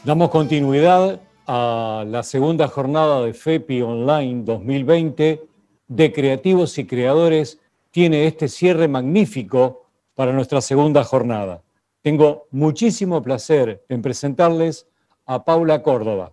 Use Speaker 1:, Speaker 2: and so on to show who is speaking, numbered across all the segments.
Speaker 1: Damos continuidad a la segunda jornada de FEPI Online 2020 de Creativos y Creadores. Tiene este cierre magnífico para nuestra segunda jornada. Tengo muchísimo placer en presentarles a Paula Córdoba.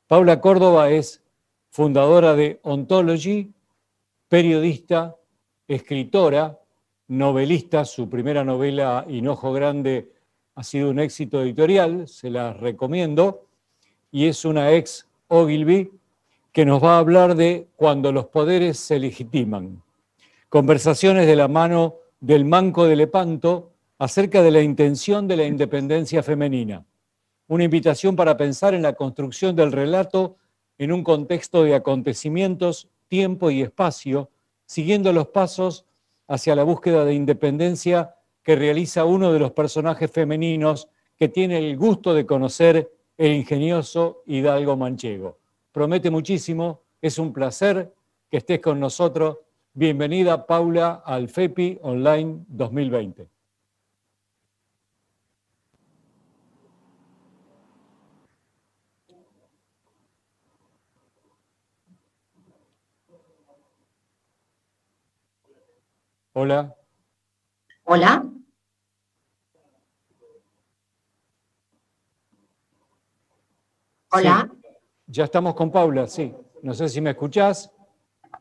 Speaker 1: Paula Córdoba es fundadora de Ontology, periodista, escritora, novelista. Su primera novela, Hinojo Grande, ha sido un éxito editorial, se las recomiendo, y es una ex Ogilvy que nos va a hablar de Cuando los poderes se legitiman. Conversaciones de la mano del Manco de Lepanto acerca de la intención de la independencia femenina. Una invitación para pensar en la construcción del relato en un contexto de acontecimientos, tiempo y espacio, siguiendo los pasos hacia la búsqueda de independencia que realiza uno de los personajes femeninos que tiene el gusto de conocer el ingenioso Hidalgo Manchego. Promete muchísimo, es un placer que estés con nosotros. Bienvenida, Paula, al FEPI Online 2020. Hola.
Speaker 2: Hola. Hola.
Speaker 1: Sí, ya estamos con Paula, sí. No sé si me escuchás.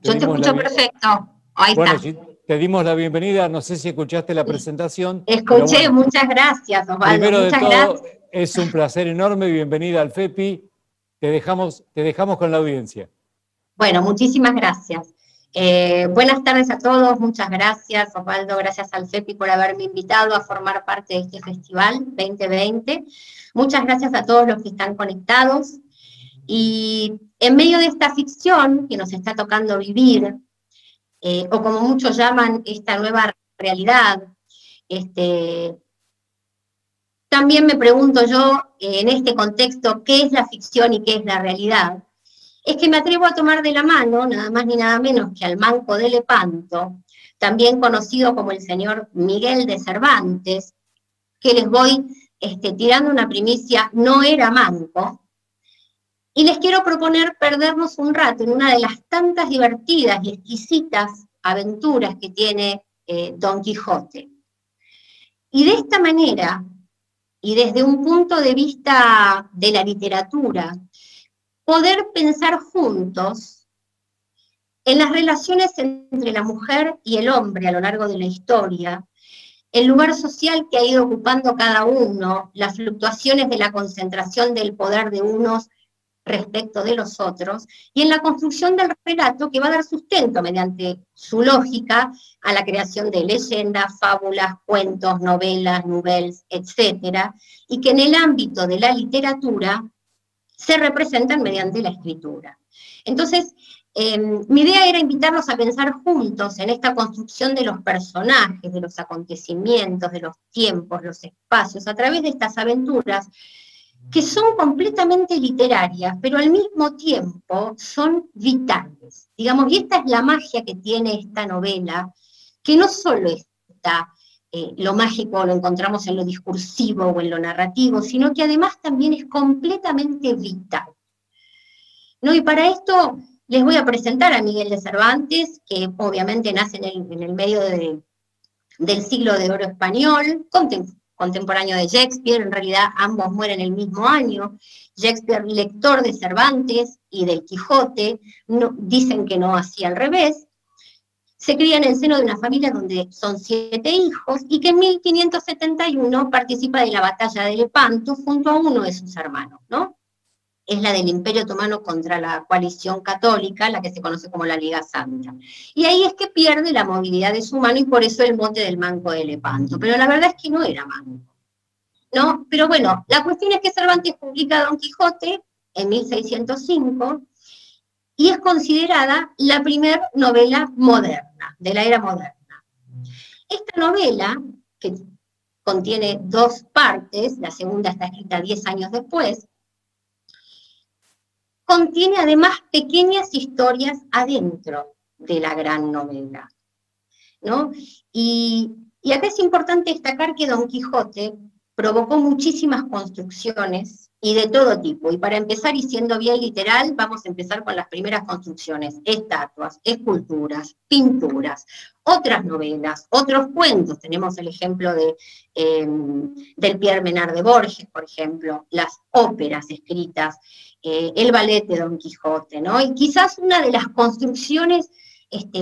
Speaker 2: Yo te escucho perfecto. Ahí
Speaker 1: bueno,
Speaker 2: está.
Speaker 1: Sí, te dimos la bienvenida. No sé si escuchaste la presentación.
Speaker 2: Escuché, bueno, muchas gracias, Osvaldo.
Speaker 1: Primero
Speaker 2: muchas
Speaker 1: de todo,
Speaker 2: gracias.
Speaker 1: Es un placer enorme. Bienvenida al FEPI. Te dejamos con la audiencia.
Speaker 2: Bueno, muchísimas gracias. Buenas tardes a todos, muchas gracias, Osvaldo, gracias al FEPI por haberme invitado a formar parte de este festival 2020. Muchas gracias a todos los que están conectados. Y en medio de esta ficción que nos está tocando vivir, o como muchos llaman, esta nueva realidad, también me pregunto yo, en este contexto, ¿qué es la ficción y qué es la realidad? Es que me atrevo a tomar de la mano, nada más ni nada menos que al Manco de Lepanto, también conocido como el señor Miguel de Cervantes, que les voy tirando una primicia, no era manco, y les quiero proponer perdernos un rato en una de las tantas divertidas y exquisitas aventuras que tiene Don Quijote. Y de esta manera, y desde un punto de vista de la literatura, poder pensar juntos en las relaciones entre la mujer y el hombre a lo largo de la historia, el lugar social que ha ido ocupando cada uno, las fluctuaciones de la concentración del poder de unos respecto de los otros, y en la construcción del relato que va a dar sustento mediante su lógica a la creación de leyendas, fábulas, cuentos, novelas, nouvelles, etc., y que en el ámbito de la literatura se representan mediante la escritura. Entonces, mi idea era invitarlos a pensar juntos en esta construcción de los personajes, de los acontecimientos, de los tiempos, los espacios, a través de estas aventuras que son completamente literarias, pero al mismo tiempo son vitales. Digamos, y esta es la magia que tiene esta novela, que no solo está lo mágico lo encontramos en lo discursivo o en lo narrativo, sino que además también es completamente vital. ¿No? Y para esto les voy a presentar a Miguel de Cervantes, que obviamente nace en el medio del siglo de oro español, contemporáneo de Shakespeare, en realidad ambos mueren el mismo año. Shakespeare, lector de Cervantes y del Quijote, no, dicen que no así al revés. Se cría en el seno de una familia donde son 7 hijos y que en 1571 participa de la batalla de Lepanto junto a uno de sus hermanos, ¿no? Es la del Imperio Otomano contra la coalición católica, la que se conoce como la Liga Santa. Y ahí es que pierde la movilidad de su mano y por eso el mote del Manco de Lepanto. Pero la verdad es que no era manco, ¿no? Pero bueno, la cuestión es que Cervantes publica Don Quijote en 1605 y es considerada la primera novela moderna, de la era moderna. Esta novela, que contiene 2 partes, la segunda está escrita 10 años después, contiene además pequeñas historias adentro de la gran novela, ¿no? Y acá es importante destacar que Don Quijote provocó muchísimas construcciones y de todo tipo. Y para empezar, y siendo bien literal, vamos a empezar con las primeras construcciones: estatuas, esculturas, pinturas, otras novelas, otros cuentos. Tenemos el ejemplo del Pierre Menard de Borges, por ejemplo, las óperas escritas, el ballet de Don Quijote, ¿no? Y quizás una de las construcciones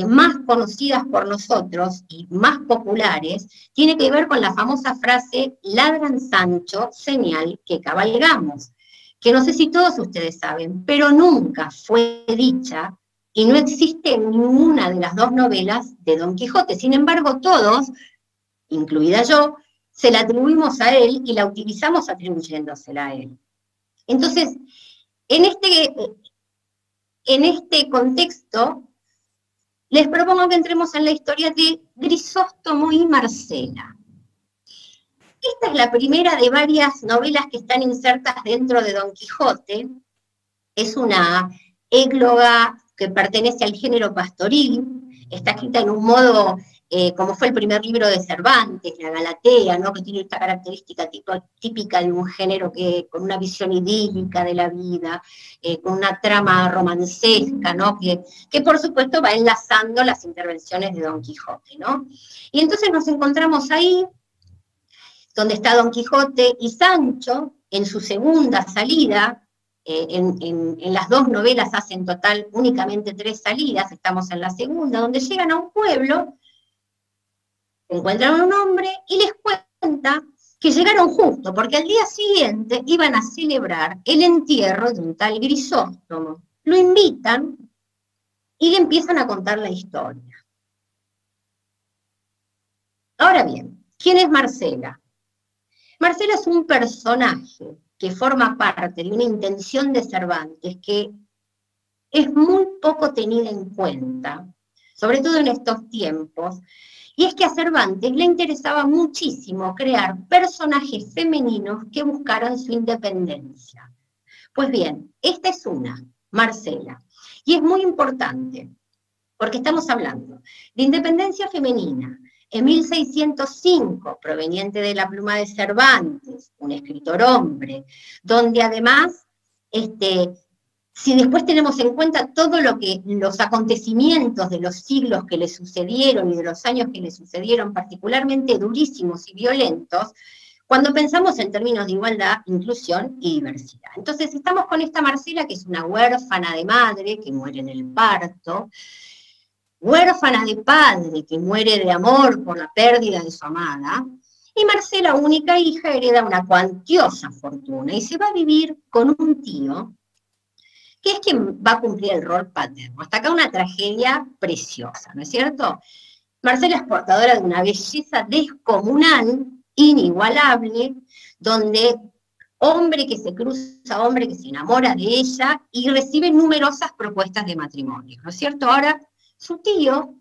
Speaker 2: más conocidas por nosotros y más populares, tiene que ver con la famosa frase «ladran Sancho, señal que cabalgamos», que no sé si todos ustedes saben, pero nunca fue dicha y no existe en ninguna de las dos novelas de Don Quijote. Sin embargo, todos, incluida yo, se la atribuimos a él y la utilizamos atribuyéndosela a él. Entonces, en este contexto, les propongo que entremos en la historia de Grisóstomo y Marcela. Esta es la primera de varias novelas que están insertas dentro de Don Quijote. Es una égloga que pertenece al género pastoril, está escrita en un modo, como fue el primer libro de Cervantes, la Galatea, ¿no? Que tiene esta característica típica de un género con una visión idílica de la vida, con una trama romancesca, ¿no? Que por supuesto va enlazando las intervenciones de Don Quijote, ¿no? Y entonces nos encontramos ahí, donde está Don Quijote y Sancho, en su segunda salida. En las dos novelas hacen total únicamente 3 salidas, estamos en la segunda, donde llegan a un pueblo, encuentran a un hombre y les cuenta que llegaron justo, porque al día siguiente iban a celebrar el entierro de un tal Grisóstomo. Lo invitan y le empiezan a contar la historia. Ahora bien, ¿quién es Marcela? Marcela es un personaje que forma parte de una intención de Cervantes que es muy poco tenida en cuenta, sobre todo en estos tiempos, y es que a Cervantes le interesaba muchísimo crear personajes femeninos que buscaran su independencia. Pues bien, esta es una, Marcela, y es muy importante, porque estamos hablando de independencia femenina, en 1605, proveniente de la pluma de Cervantes, un escritor hombre, donde además, si después tenemos en cuenta todo los acontecimientos de los siglos que le sucedieron y de los años que le sucedieron, particularmente durísimos y violentos, cuando pensamos en términos de igualdad, inclusión y diversidad. Entonces estamos con esta Marcela, que es una huérfana de madre, que muere en el parto, huérfana de padre, que muere de amor por la pérdida de su amada, y Marcela, única hija, hereda una cuantiosa fortuna y se va a vivir con un tío, que es quien va a cumplir el rol paterno. Hasta acá una tragedia preciosa, ¿no es cierto? Marcela es portadora de una belleza descomunal, inigualable, donde hombre que se cruza, hombre que se enamora de ella y recibe numerosas propuestas de matrimonio, ¿no es cierto? Ahora, su tío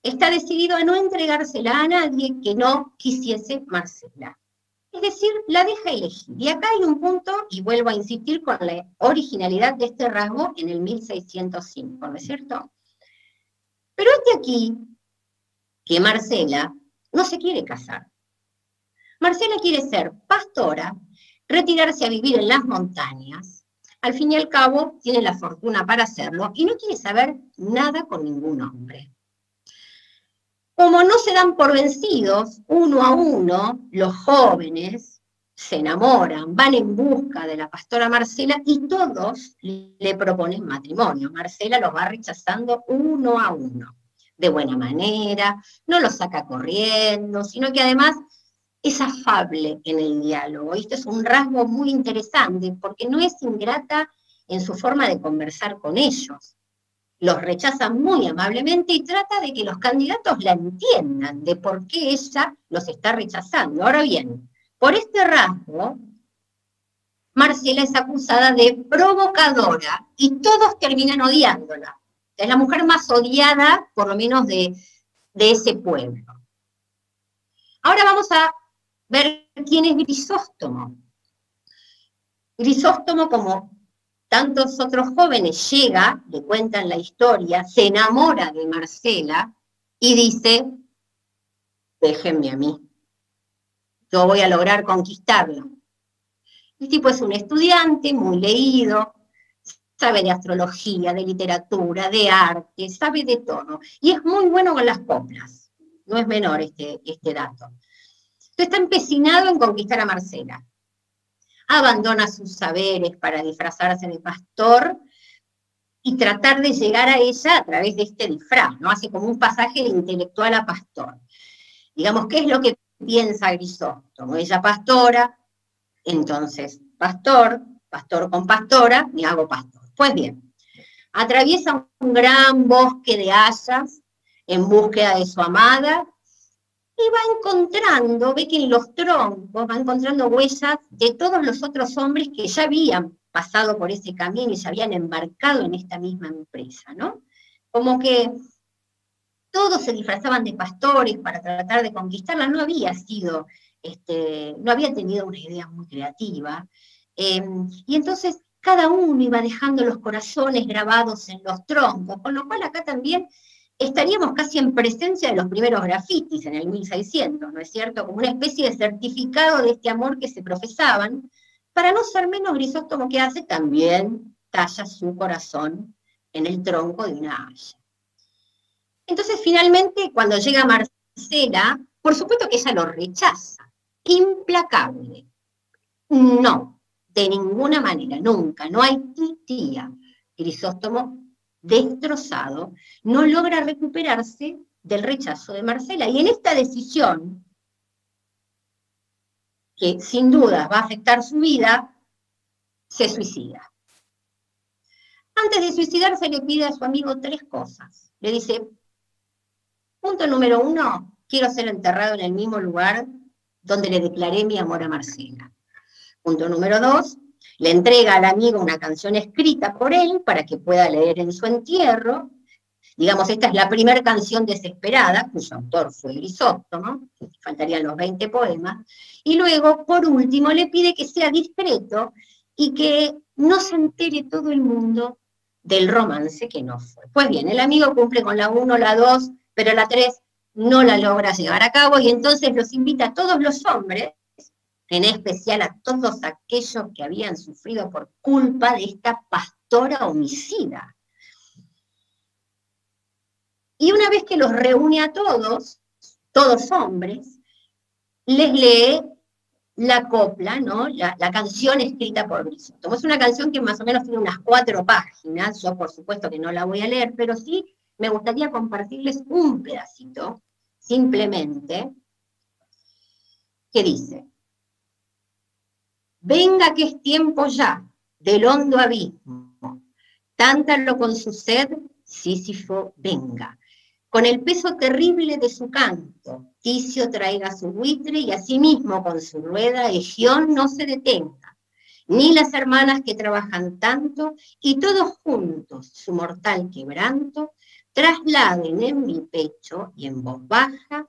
Speaker 2: está decidido a no entregársela a nadie que no quisiese Marcela. Es decir, la deja elegir. Y acá hay un punto, y vuelvo a insistir con la originalidad de este rasgo en el 1605, ¿no es cierto? Pero aquí que Marcela no se quiere casar. Marcela quiere ser pastora, retirarse a vivir en las montañas. Al fin y al cabo, tiene la fortuna para hacerlo y no quiere saber nada con ningún hombre. Como no se dan por vencidos, uno a uno, los jóvenes se enamoran, van en busca de la pastora Marcela y todos le proponen matrimonio. Marcela los va rechazando uno a uno, de buena manera, no los saca corriendo, sino que además es afable en el diálogo. Y esto es un rasgo muy interesante, porque no es ingrata en su forma de conversar con ellos. Los rechaza muy amablemente y trata de que los candidatos la entiendan de por qué ella los está rechazando. Ahora bien, por este rasgo, Marcela es acusada de provocadora y todos terminan odiándola. Es la mujer más odiada, por lo menos de ese pueblo. Ahora vamos a ver quién es Grisóstomo. Grisóstomo, como tantos otros jóvenes, llega, le cuentan la historia, se enamora de Marcela y dice: déjenme a mí, yo voy a lograr conquistarla. El tipo es un estudiante muy leído, sabe de astrología, de literatura, de arte, sabe de todo. Y es muy bueno con las coplas. No es menor este dato. Entonces está empecinado en conquistar a Marcela. Abandona sus saberes para disfrazarse de pastor y tratar de llegar a ella a través de este disfraz, ¿no? Hace como un pasaje de intelectual a pastor. Digamos, ¿qué es lo que piensa Grisóstomo? Ella pastora, entonces pastor con pastora, me hago pastor. Pues bien, atraviesa un gran bosque de hayas en búsqueda de su amada y va encontrando, ve que en los troncos va encontrando huellas de todos los otros hombres que ya habían pasado por ese camino y se habían embarcado en esta misma empresa, ¿no? Como que todos se disfrazaban de pastores para tratar de conquistarla, no había sido, no había tenido una idea muy creativa, y entonces cada uno iba dejando los corazones grabados en los troncos, con lo cual acá también estaríamos casi en presencia de los primeros grafitis en el 1600, ¿no es cierto? Como una especie de certificado de este amor que se profesaban. Para no ser menos, Grisóstomo, ¿qué hace? También talla su corazón en el tronco de una haya. Entonces, finalmente, cuando llega Marcela, por supuesto que ella lo rechaza, implacable. No, de ninguna manera, nunca, no hay tía. Grisóstomo, destrozado, no logra recuperarse del rechazo de Marcela. Y en esta decisión, que sin duda va a afectar su vida, se suicida. Antes de suicidarse le pide a su amigo 3 cosas. Le dice, punto número 1, quiero ser enterrado en el mismo lugar donde le declaré mi amor a Marcela. Punto número 2, le entrega al amigo una canción escrita por él para que pueda leer en su entierro. Digamos, esta es la primera canción desesperada, cuyo autor fue Grisóstomo, faltarían los 20 poemas. Y luego, por último, le pide que sea discreto y que no se entere todo el mundo del romance que no fue. Pues bien, el amigo cumple con la 1, la 2, pero la 3 no la logra llevar a cabo, y entonces los invita a todos los hombres, en especial a todos aquellos que habían sufrido por culpa de esta pastora homicida. Y una vez que los reúne a todos hombres, les lee la copla, ¿no? La canción escrita por Grisóstomo. Es una canción que más o menos tiene unas 4 páginas, yo por supuesto que no la voy a leer, pero sí me gustaría compartirles un pedacito, simplemente, que dice: venga que es tiempo ya del hondo abismo, tántalo con su sed, Sísifo venga. Con el peso terrible de su canto, Ticio traiga su buitre y asimismo con su rueda Egión no se detenga, ni las hermanas que trabajan tanto, y todos juntos su mortal quebranto, trasladen en mi pecho y en voz baja,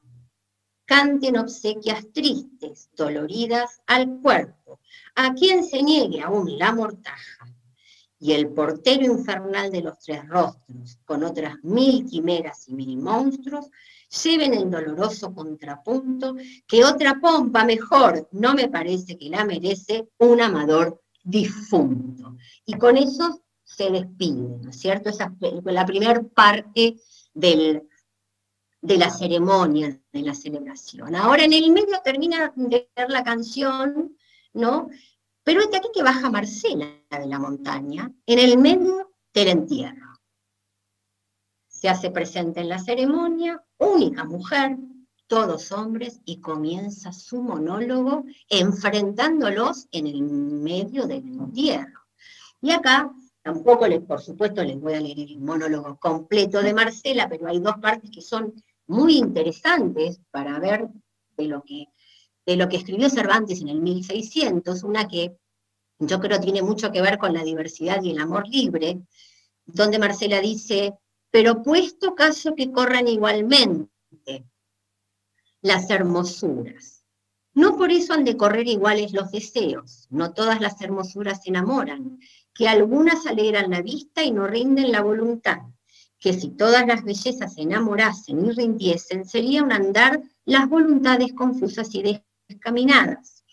Speaker 2: canten obsequias tristes, doloridas al cuerpo, a quien se niegue aún la mortaja. Y el portero infernal de los 3 rostros, con otras 1000 quimeras y 1000 monstruos, lleven el doloroso contrapunto, que otra pompa mejor no me parece que la merece un amador difunto. Y con eso se despide, ¿no es cierto? Esa es la primera parte de la ceremonia, de la celebración. Ahora en el medio termina de leer la canción, ¿no? Pero es de aquí que baja Marcela de la montaña, en el medio del entierro. Se hace presente en la ceremonia, única mujer, todos hombres, y comienza su monólogo enfrentándolos en el medio del entierro. Y acá, tampoco, por supuesto, les voy a leer el monólogo completo de Marcela, pero hay 2 partes que son muy interesantes para ver de lo que escribió Cervantes en el 1600, una que yo creo tiene mucho que ver con la diversidad y el amor libre, donde Marcela dice: pero puesto caso que corran igualmente las hermosuras, no por eso han de correr iguales los deseos, no todas las hermosuras se enamoran, que algunas alegran la vista y no rinden la voluntad, que si todas las bellezas se enamorasen y rindiesen, sería un andar las voluntades confusas y descaminadas.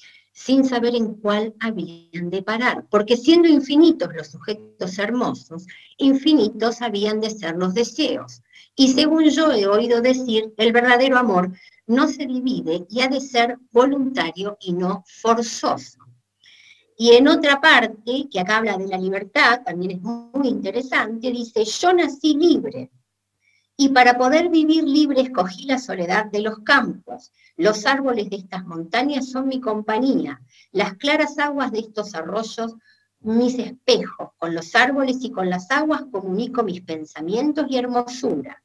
Speaker 2: sin saber en cuál habían de parar, porque siendo infinitos los sujetos hermosos, infinitos habían de ser los deseos. Y según yo he oído decir, el verdadero amor no se divide y ha de ser voluntario y no forzoso. Y en otra parte, que acá habla de la libertad, también es muy interesante, dice, yo nací libre, y para poder vivir libre escogí la soledad de los campos. Los árboles de estas montañas son mi compañía, las claras aguas de estos arroyos mis espejos. Con los árboles y con las aguas comunico mis pensamientos y hermosura.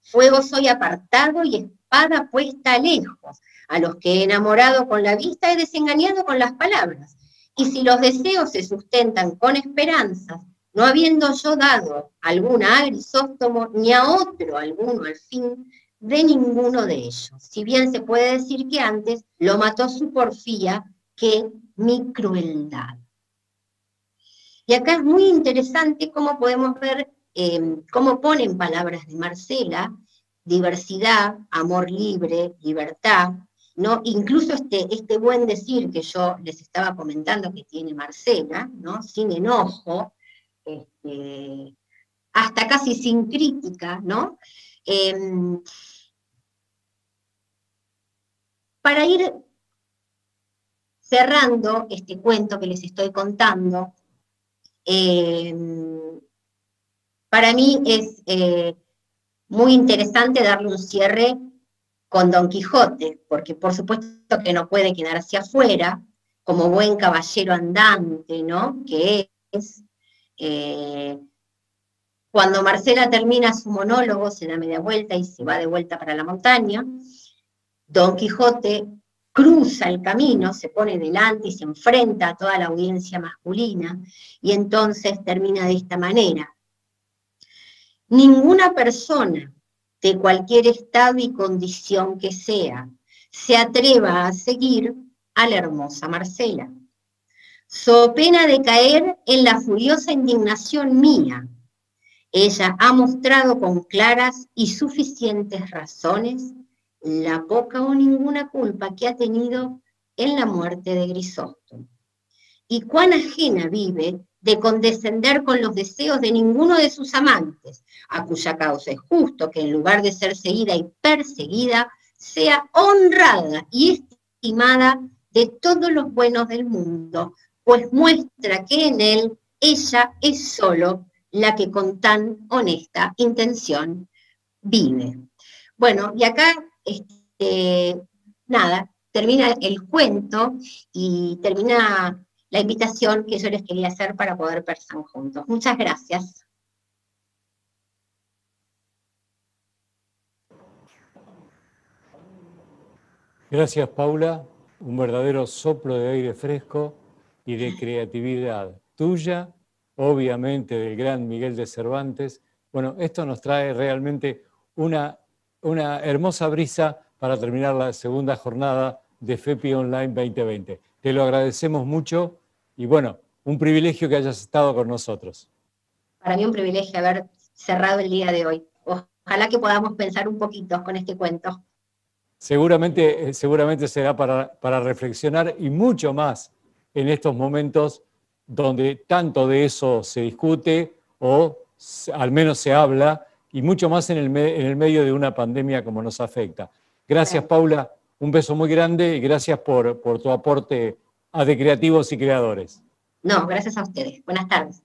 Speaker 2: Fuego soy apartado y espada puesta lejos. A los que he enamorado con la vista he desengañado con las palabras. Y si los deseos se sustentan con esperanzas, no habiendo yo dado alguna a Grisóstomo, ni a otro alguno al fin de ninguno de ellos. Si bien se puede decir que antes lo mató su porfía que mi crueldad. Y acá es muy interesante cómo podemos ver, cómo pone en palabras de Marcela, diversidad, amor libre, libertad, ¿no? Incluso este buen decir que yo les estaba comentando que tiene Marcela, ¿no? Sin enojo, hasta casi sin crítica, ¿no? Para ir cerrando este cuento que les estoy contando, para mí es muy interesante darle un cierre con Don Quijote, porque por supuesto que no puede quedarse afuera, como buen caballero andante, ¿no? Que es. Cuando Marcela termina su monólogo, se da media vuelta y se va de vuelta para la montaña. Don Quijote cruza el camino, se pone delante y se enfrenta a toda la audiencia masculina, y entonces termina de esta manera. Ninguna persona, de cualquier estado y condición que sea, se atreva a seguir a la hermosa Marcela, so pena de caer en la furiosa indignación mía. Ella ha mostrado con claras y suficientes razones la poca o ninguna culpa que ha tenido en la muerte de Grisóstomo. Y cuán ajena vive de condescender con los deseos de ninguno de sus amantes, a cuya causa es justo que en lugar de ser seguida y perseguida, sea honrada y estimada de todos los buenos del mundo, pues muestra que en él ella es solo la que con tan honesta intención vive. Bueno, y acá, nada, termina el cuento y termina la invitación que yo les quería hacer para poder pensar juntos. Muchas gracias.
Speaker 1: Gracias, Paula. Un verdadero soplo de aire fresco y de creatividad tuya, obviamente del gran Miguel de Cervantes. Bueno, esto nos trae realmente una hermosa brisa para terminar la segunda jornada de FEPI Online 2020. Te lo agradecemos mucho y bueno, un privilegio que hayas estado con nosotros.
Speaker 2: Para mí un privilegio haber cerrado el día de hoy. Ojalá que podamos pensar un poquito con este cuento.
Speaker 1: Seguramente será para reflexionar y mucho más en estos momentos donde tanto de eso se discute o al menos se habla, y mucho más en el medio de una pandemia como nos afecta. Gracias, Paula. Un beso muy grande y gracias por tu aporte a De Creativos y Creadores.
Speaker 2: No, gracias a ustedes. Buenas tardes.